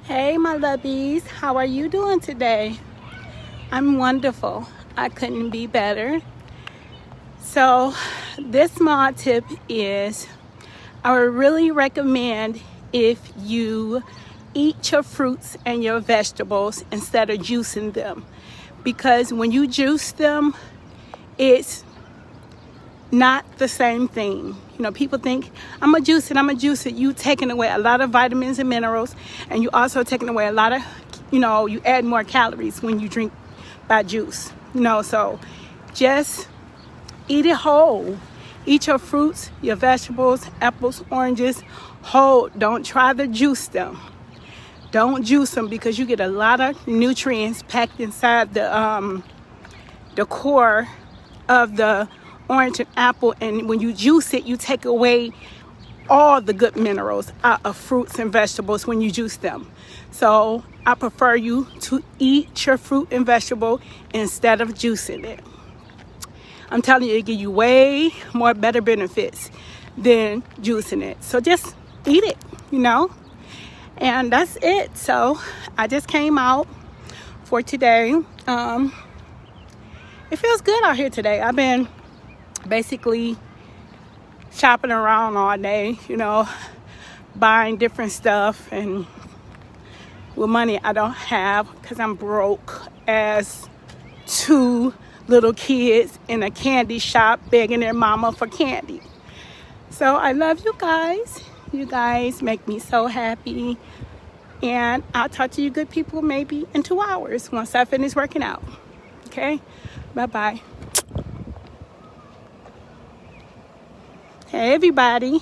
Hey my lov'bys, how are you doing today? I'm wonderful. I couldn't be better. So this small tip is I would really recommend if you eat your fruits and your vegetables instead of juicing them, because when you juice them, it's not the same thing. You know, people think I'm gonna juice it. You taking away a lot of vitamins and minerals, and you also taking away a lot of, you add more calories when you drink by juice. So just eat it whole. Eat your fruits, your vegetables, apples, oranges whole. Don't try to juice them. Don't juice them because you get a lot of nutrients packed inside the core of the orange and apple, and when you juice it, you take away all the good minerals out of fruits and vegetables when you juice them. So I prefer you to eat your fruit and vegetable instead of juicing it. I'm telling you, it gives you way more better benefits than juicing it. So just eat it, and that's it. So I just came out for today. It feels good out here today. I've been basically shopping around all day, buying different stuff, and with money I don't have because I'm broke as two little kids in a candy shop begging their mama for candy. So I love you guys. You guys make me so happy, and I'll talk to you good people maybe in 2 hours once I finish working out. Okay, bye-bye. Hey everybody.